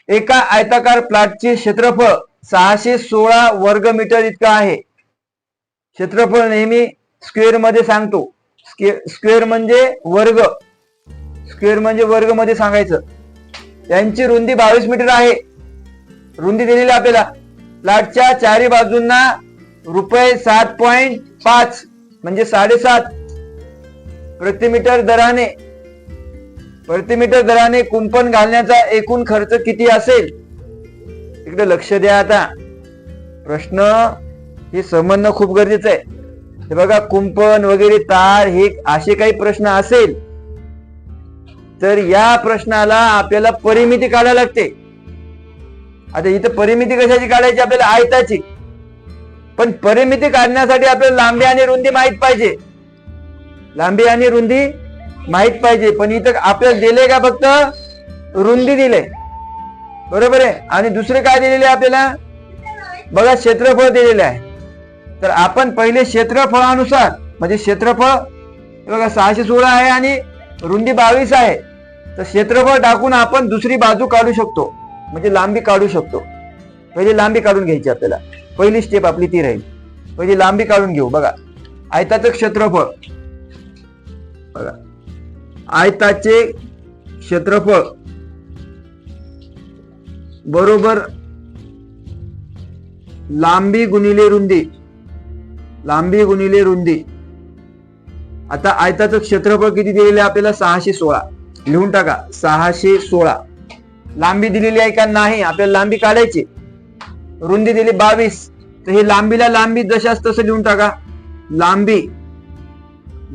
एका आयताकार प्लॉटचे क्षेत्रफळ 616 वर्ग मीटर इतकं आहे. क्षेत्रफळ नेहमी स्क्वेअर मध्ये सांगतो. स्क्वेअर म्हणजे वर्ग, स्क्वेअर म्हणजे वर्ग मध्ये सांगायचं. त्यांची रुंदी 22 मीटर आहे. रुंदी दिलेली आपल्याला. प्लॉटच्या चारी बाजूंना रुपये 7.5 म्हणजे 7.5 प्रति मीटर दराने कुंपण घालण्याचा एकूण खर्च किती असेल? इकडे लक्ष द्या. आता प्रश्न हे समजणं खूप गरजेचं आहे. हे बघा, कुंपण वगैरे तार हे असे काही प्रश्न असेल तर या प्रश्नाला आपल्याला परिमिती काढायला लागते. आता इथं परिमिती कशाची काढायची? आपल्याला आयताची. पण परिमिती काढण्यासाठी आपल्याला लांबी आणि रुंदी माहित पाहिजे. लांबी आणि रुंदी माहित पाहिजे. पण इथं आपल्याला दिले का? फक्त रुंदी दिले, बरोबर आहे. आणि दुसरे काय दिलेले आपल्याला? बघा, क्षेत्रफळ दिलेले आहे. तर आपण पहिले क्षेत्रफळानुसार, म्हणजे क्षेत्रफळ बघा 616 आहे आणि रुंदी 22 आहे, तर क्षेत्रफळ टाकून आपण दुसरी बाजू काढू शकतो, म्हणजे लांबी काढू शकतो. पहिले लांबी काढून घ्यायची आपल्याला. पहिली स्टेप आपली ती राहील. पहिले लांबी काढून घेऊ. बघा, आयताचं क्षेत्रफळ बघा, आयताचे क्षेत्रफळ बरोबर लांबी गुणिले रुंदी. लांबी गुणिले रुंदी. आता आयताचं क्षेत्रफळ किती दिलेले आपल्याला? 616. लिहून टाका 616. लांबी दिलेली आहे का? नाही. आपल्याला लांबी काढायची. रुंदी दिली 22. तर हे लांबीला लांबी जशाच तसं लिहून टाका. लांबी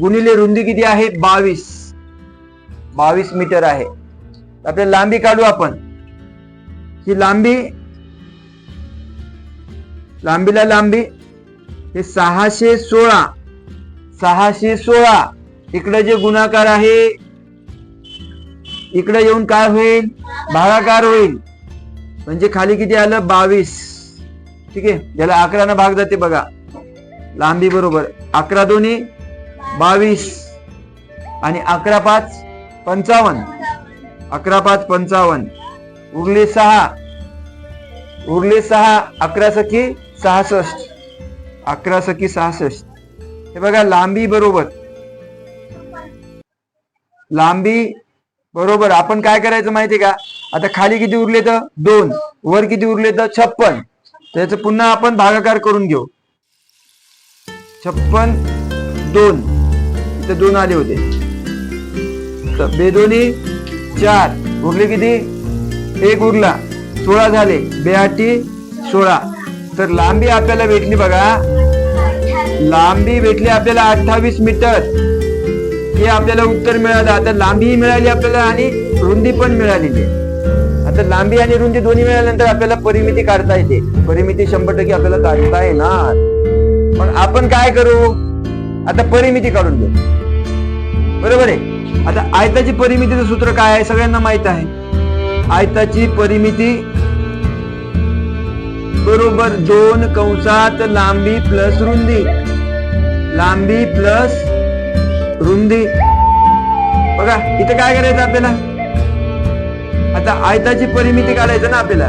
गुणिले रुंदी किती आहे? 22 मीटर आहे. आपल्याला लांबी काढू आपण. ही लांबी, लांबीला लांबी हे 616. इकडे जे गुणाकार आहे इकडे येऊन काय होईल? भागाकार होईल. म्हणजे खाली किती आलं? 22. ठीक आहे. ज्याला 11 ने भाग जाते बघा. लांबी बरोबर 11 दोन्ही 22 आणि 11 पाच 55. 11 पाच 55. उरले 6. 11 सखी 66. 11 सखी 66. हे बघा, लांबी बरोबर आपण काय करायचं माहितीये का? आता खाली किती उरले? तर 2. वर किती उरले? तर 56. त्याचं पुन्हा आपण भागाकार करून घेऊ. 56 2 इथे 2 आले होते. तर 2 दोन्ही 4. उरले किती? 1 उरला. 16 झाले. 2 8 16. तर लांबी आपल्याला भेटली बघा. लांबी भेटली आपल्याला 28 मीटर. हे आपल्याला उत्तर मिळालं. आता लांबी मिळाली आपल्याला आणि रुंदी पण मिळालेली. आता लांबी आणि रुंदी दोन्ही मिळाल्यानंतर आपल्याला परिमिती काढता येते. परिमिती 100% आपल्याला काढता येणार. पण आपण काय करू? आता परिमिती काढून घेऊ, बरोबर आहे. आता आयताची परिमितीचं सूत्र काय आहे? सगळ्यांना माहित आहे. आयताची परिमिती बरोबर 2 कंसात लांबी प्लस रुंदी. लांबी प्लस रुंदी. बघा, इथं काय करायचं आपल्याला? आता आयताची परिमिती काढायचं ना आपल्याला.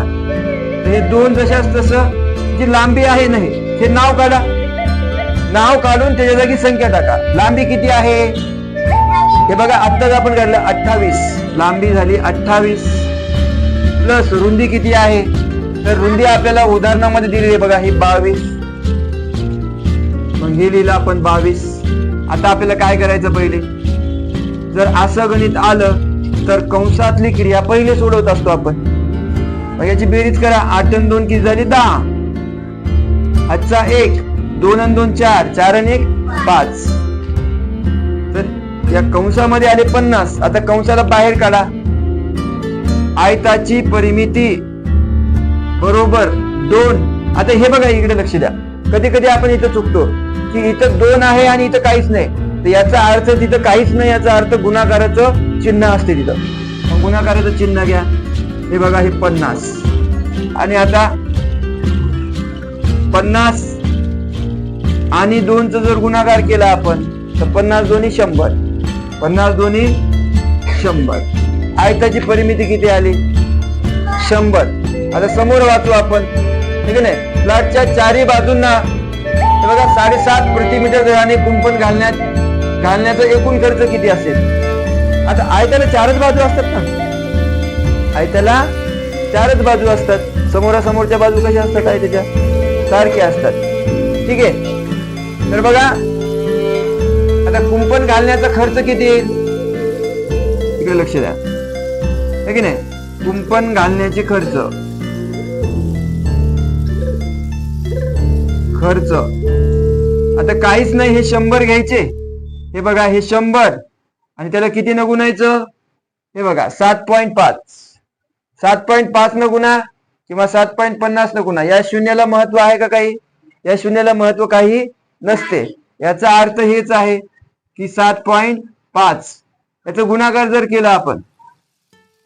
हे 2 जशाच तसं जी लांबी आहे नाही हे नाव काढा. नाव काढून त्याच्या जागी संख्या टाका. लांबी किती आहे? हे बघा, आत्ताच आपण काढलं 28. लांबी झाली 28 प्लस रुंदी किती आहे? तर रुंदी आपल्याला उदाहरणामध्ये दिलेली आहे बघा, ही 22. मग हे लिहिलं आपण 22. आता आपल्याला काय करायचं? पहिले जर असं गणित आलं तर कंसातली क्रिया पहिले सोडवत असतो आपण. मग याची बेरीज करा. 8 आणि 2 किती झाली? 10. आजचा 1. 2 आणि 2 4. 4 आणि 1 5. तर या कंसामध्ये आले 50. आता कंसाला बाहेर काढा. आयताची परिमिती बरोबर 2. आता हे बघा, इकडे लक्ष द्या. कधी कधी आपण इथं चुकतो की इथं 2 आहे आणि इथं काहीच नाही. तर याचा अर्थ तिथं काहीच नाही, याचा अर्थ गुणाकाराचं चिन्ह असते तिथं. मग गुणाकाराचं चिन्ह घ्या. हे बघा, हे 50. आणि आता 50 आणि 2चा जर गुणाकार केला आपण तर 50 दोन्ही 100. 50 दोन्ही 100. आयताची परिमिती किती आली? 100. आता समोर वाचू आपण, ठीक आहे ना. प्लॉटच्या चारही बाजूंना हे बघा 7.5 प्रति मीटर दराने कुंपण घालण्याचा एकूण खर्च किती असेल. आता आयत्याला 4च बाजू असतात ना, आयत्याला 4च बाजू असतात. समोरासमोरच्या बाजू कशा असतात, आयत्याच्या सारख्या असतात, ठीक आहे. तर बघा आता कुंपण घालण्याचा खर्च किती येईल, इकडे लक्ष द्या, है की नाही. कुंपण घालण्याचे खर्च आता काहीच नाही, हे 100 घ्यायचे. हे बघा हे 100 आणि त्याला किती न गुणायचं, हे बघा 7.5 7.5 न गुणा किंवा 7.50 न गुणा. या शून्याला महत्व आहे का काही, या शून्याला महत्व काही नसते. याचा अर्थ हेच आहे की 7.5 याचा गुणाकार जर केला आपण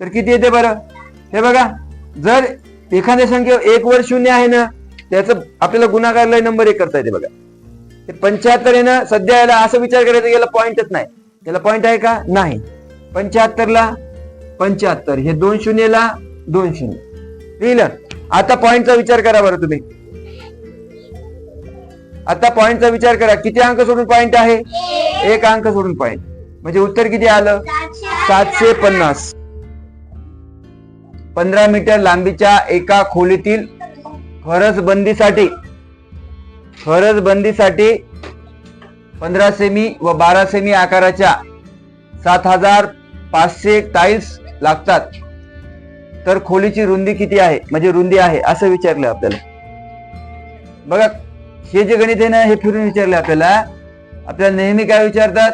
तर किती येते बरं. हे बघा जर एखाद्या संख्या 1 वर 0 आहे ना, त्याचं आपल्याला गुणाकारला नंबर 1 करता येते. बघा हे 75 आहे ना, सध्या याला असं विचार करायचा याला पॉइंटच नाही, याला पॉइंट आहे का नाही. 75 ला 75, हे 2 शून्यला 2 शून्य लिहिलं. आता पॉइंटचा विचार करा बरं तुम्ही, आता पॉइंटचा विचार करा. किती अंक सोडून पॉइंट आहे, 1 अंक सोडून पॉइंट, म्हणजे उत्तर किती आलं 750. 15 मीटर लांबीच्या एका खोलीतील फरसबंदीसाठी 15 सेमी व 12 सेमी आकाराच्या 7500 टाईल्स लागतात. तर खोलीची रुंदी किती आहे, म्हणजे रुंदी आहे असं विचारलं आपल्याला. बघा हे जे गणित आहे ना, हे फिरून विचारले आपल्याला नेहमी काय विचारतात,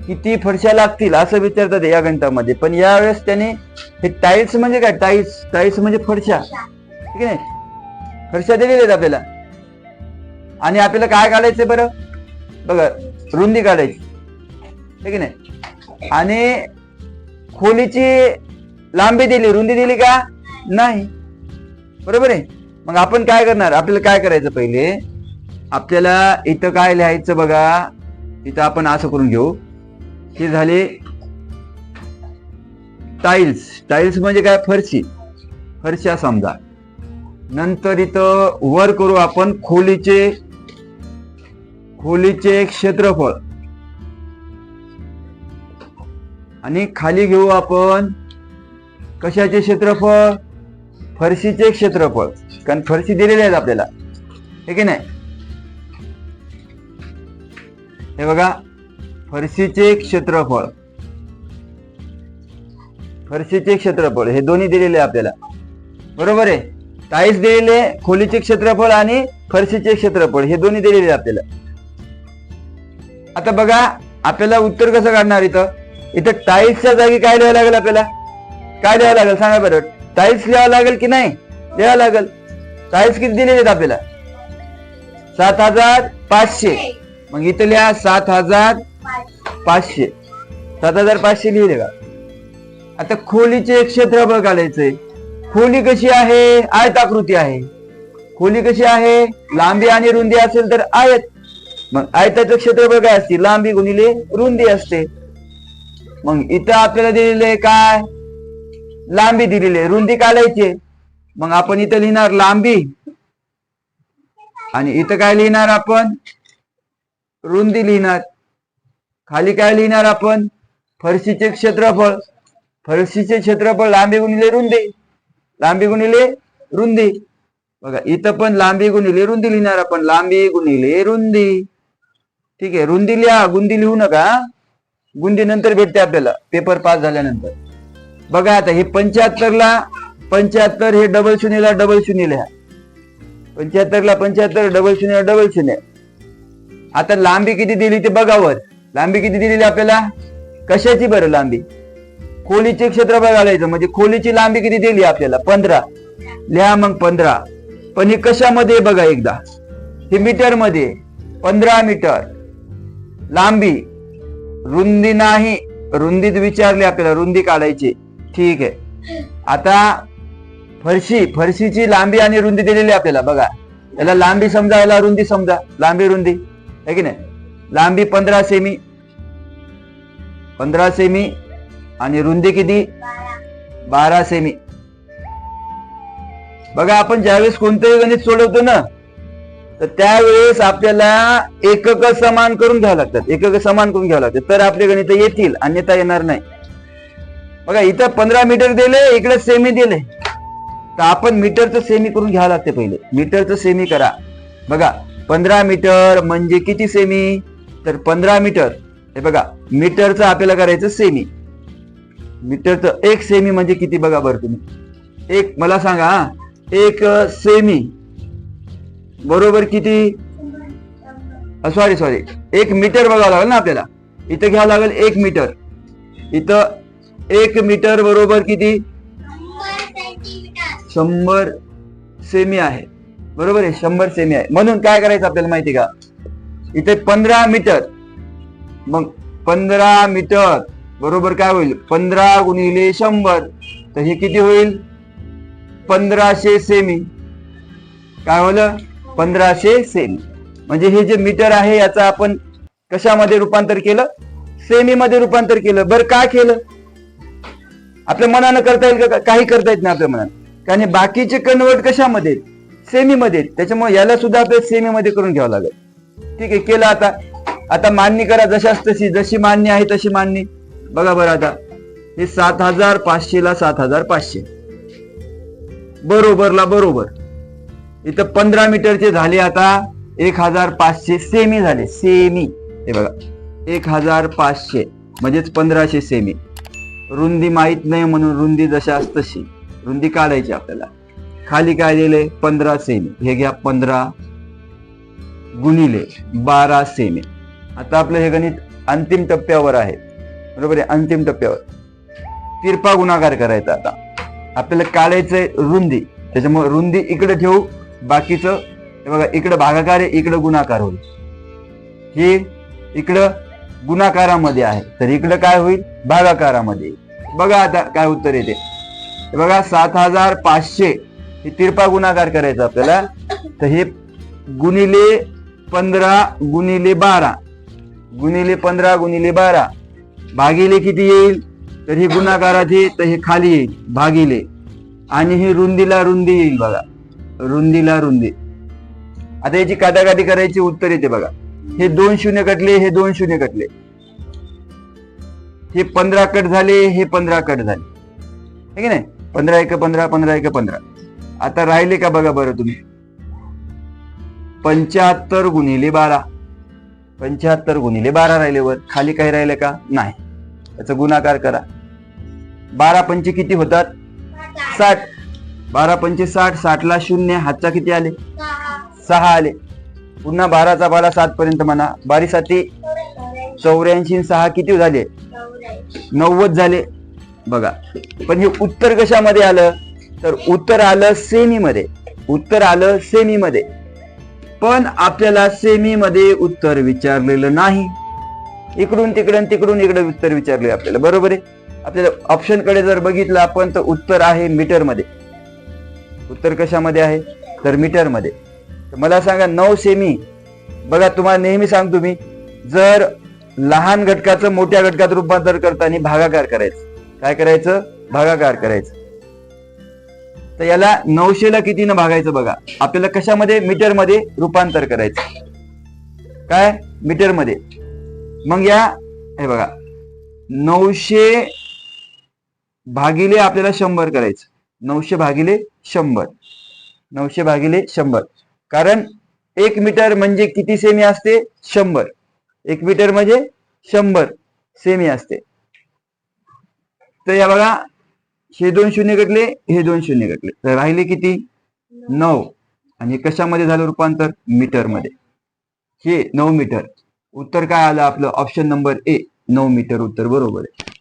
किती फरशा लागतील असं विचारतात या गणितामध्ये. पण यावेळेस त्याने हे टाईल्स म्हणजे काय, टाईल्स म्हणजे फरशा, ठीक आहे. फरशा दिलेल्या आहेत आपल्याला आणि आपल्याला काय काढायचंय बरं, बघा रुंदी काढायची, ठीक आहे नाही. आणि खोलीची लांबी दिली, रुंदी दिली का नाही, बरोबर आहे. मग आपण काय करणार, आपल्याला काय करायचं, पहिले आपल्याला इथं काय लिहायचं बघा, इथं आपण असं करून घेऊ. हे झाले टाईल्स म्हणजे काय, फरशा समजा. नंतर इथं वर करू आपण खोलीचे क्षेत्रफळ आणि खाली घेऊ आपण कशाचे क्षेत्रफळ, फरशीचे क्षेत्रफळ, कारण फरशी दिलेली आहेत आपल्याला, ठीक आहे नाही. हे बघा फरशीचे क्षेत्रफळ हे दोन्ही दिलेले आपल्याला, बरोबर आहे. टाईल्स दिलेले, खोलीचे क्षेत्रफळ आणि फरशीचे क्षेत्रफळ हे दोन्ही दिलेले आपल्याला. आता बघा आपल्याला उत्तर कसं काढणार, इथं टाईल्सच्या जागी काय लिहावं लागेल आपल्याला, काय लिहावं लागेल सांगा बरं. टाईल्स लिहावं लागेल की नाही, लिहावं लागेल. टाईल्स किती दिलेले आहेत आपल्याला, 7500. मग इथं लिहा 7500, 7500 लिहिले का. आता खोलीचे क्षेत्रफळ काढायचंय. खोली कशी आहे, आयताकृती आहे. खोली कशी आहे, लांबी आणि रुंदी असेल तर आयत. मग आयताचं क्षेत्रफळ काय असते, लांबी गुणिले रुंदी असते. मग इथं आपल्याला दिलेले काय, लांबी दिलेली, रुंदी काढायची. मग आपण इथं लिहिणार लांबी आणि इथं काय लिहिणार आपण, रुंदी लिहिणार. खाली काय लिहिणार आपण, फरशीचे क्षेत्रफळ लांबी गुणिले रुंदी, बघा इथं पण लांबी गुणिले रुंदी लिहिणार आपण, लांबी गुणिले रुंदी, ठीक आहे. रुंदी लिहा, गुंदी लिहू नका, गुंदी नंतर भेटते आपल्याला पेपर पास झाल्यानंतर. बघा आता हे 75 ला 75, हे डबल शून्यला डबल शून्य लिहा. 75 ला 75, डबल शून्य डबल शून्य. आता लांबी किती दिली ते बघावर, लांबी किती दिलेली आपल्याला, कशाची बरं लांबी, खोलीचे क्षेत्रफळ घालायचं. म्हणजे खोलीची लांबी किती दिली आपल्याला, 15 लिहा. मग 15, पण हे कशामध्ये बघा एकदा, हे मीटर मध्ये, 15 मीटर लांबी. रुंदी नाही, रुंदीत विचारले आपल्याला, रुंदी काढायची, ठीक आहे. आता फरशीची लांबी आणि रुंदी दिलेली आपल्याला, बघा याला लांबी समजा, याला रुंदी समजा, लांबी रुंदी आहे की नाही. लांबी 15 सेमी आणि रुंदी किती 12 सेमी. बघा आपण ज्यावेळेस कोणतंही गणित सोडवतो ना, तर त्यावेळेस आपल्याला एकक समान करून घ्यावं लागतात, एकक समान करून घ्यावं लागतात, तर आपले गणित येतील, अन्यथा येणार नाही. बघा इथं 15 मीटर दिले, इकडे सेमी दिले, तर आपण मीटरचं सेमी करून घ्यावं लागते. पहिले मीटरचं सेमी करा. बघा 15 मीटर म्हणजे किती सेमी, तर 15 मीटर. हे बघा मीटरचं आपल्याला करायचं सेमी. मीटरचं 1 सेमी म्हणजे किती बघा बरं तुम्ही. एक मला सांगा, 1 सेमी बरोबर किती, सॉरी 1 मीटर बघावं लागेल ना आपल्याला. इथं घ्यावं लागेल 1 मीटर. इथं 1 मीटर बरोबर किती, 100 सेमी आहे. बरोबर आहे, 100 सेमी आहे. म्हणून काय करायचं आपल्याला माहिती का, इथे 15 मीटर, मग 15 मीटर बरोबर काय होईल, 15 गुणिले 100, तर हे किती होईल, 1500 सेमी. काय होलं, 1500 सेमी. म्हणजे हे जे मीटर आहे याचं आपण कशामध्ये रूपांतर केलं, सेमी मध्ये रूपांतर केलं. बरं काय केलं, आपल्या मनानं करता येईल का, काही करता येत नाही आपल्या मनानं, कारण बाकीचे कन्वर्ट कशामध्ये, सेमी मध्ये. त्याच्यामुळे याला सुद्धा आपल्याला सेमी मध्ये करून घ्यावं लागेल. ठीक आहे, केलं. आता मांडणी करा, जशाच तशी, जशी मांडणी आहे तशी मांडणी. बघा बरं आता हे 7500 ला 7500 बरोबरला बरोबर. इथं 15 मीटरचे झाले आता 1500 सेमी झाले, सेमी. हे बघा 1500 म्हणजेच 1500 सेमी. रुंदी माहित नाही म्हणून रुंदी जशाच तशी रुंदी काढायची आपल्याला. खाली काय दिले, 15 सेमी. हे घ्या 15 गुणिले 12 सेमी. आता आपलं हे गणित अंतिम टप्प्यावर आहे. बरोबर आहे, अंतिम टप्प्यावर. तिरपा गुणाकार करायचा. आता आपल्याला काढायचंय रुंदी, त्याच्यामुळे रुंदी इकडे ठेवू, बाकीचं हे बघा इकडे भागाकार आहे, इकडे गुणाकार होईल. हे इकडं गुणाकारामध्ये आहे, तर इकडं काय होईल, भागाकारामध्ये. बघा आता काय उत्तर येते. बघा 7500 हे तिरपा गुणाकार करायचा आपल्याला, तर हे गुणिले 15 गुणिले 12 गुणिले 15 गुणिले 12 भागिले किती येईल, तर हे गुणाकारात येईल, तर हे खाली येईल भागिले, आणि हे रुंदीला रुंदी येईल. बघा रुंदीला रुंदी. आता याची काटाकाटी करायची, उत्तर येते. बघा हे 2 शून्य कटले, हे 2 शून्य कटले, हे 15 कट झाले, हे 15 कट झाले, है की नाही. 15 एक 15, 15 एक 15. आता राहिले का बघा बरं तुम्ही, 75 गुणिले 12, 75 गुणिले 12 राहिले. वर खाली काही राहिले का, नाही. याचा गुणाकार करा. 12 पंचे किती होतात, 60. 12 पंचे 60, 60 ला शून्य, हातचा किती आले, 6 आले. पुन्हा 12चा पाला 7 पर्यंत म्हणा. 12 साठी 84, 6 किती झाले, 90 झाले. बघा पण हे उत्तर कशामध्ये आलं, तर उत्तर आलं सेमी मध्ये. उत्तर आलं सेमी मध्ये, पण आपल्याला सेमी मध्ये उत्तर विचारलेलं नाही. इकडून तिकडून तिकडून इकडे उत्तर विचारले आपल्याला. बरोबर आहे. आपल्याला ऑप्शन कडे जर बघितलं आपण, तर उत्तर आहे मीटर मध्ये. उत्तर कशामध्ये आहे, तर मीटर मध्ये. मला सांगा 9 सेमी. बघा तुम्हाला नेहमी सांगतो मी, जर लहान घटकाचं मोठ्या घटकात रूपांतर करताना भागाकार करायचं. काय करायचं, भागाकार करायचं. तर याला 900 ला कितीनं भागायचं बघा. आपल्याला कशामध्ये, मीटर मध्ये रूपांतर करायचं. काय, मीटर मध्ये. मग या हे बघा 900 भागिले आपल्याला 100 करायचं. 900 भागिले 100, 900 भागिले 100. कारण 1 मीटर म्हणजे किती सेमी असते, 100. 1 मीटर म्हणजे 100 सेमी असते. तर या बघा हे 2 शून्य कटले, हे 2 शून्य कटले, तर राहिले किती, 9. आणि कशामध्ये झालं रूपांतर, मीटर मध्ये. हे 9 मीटर. उत्तर काय आलं आपलं, ऑप्शन नंबर ए, 9 मीटर उत्तर बरोबर आहे.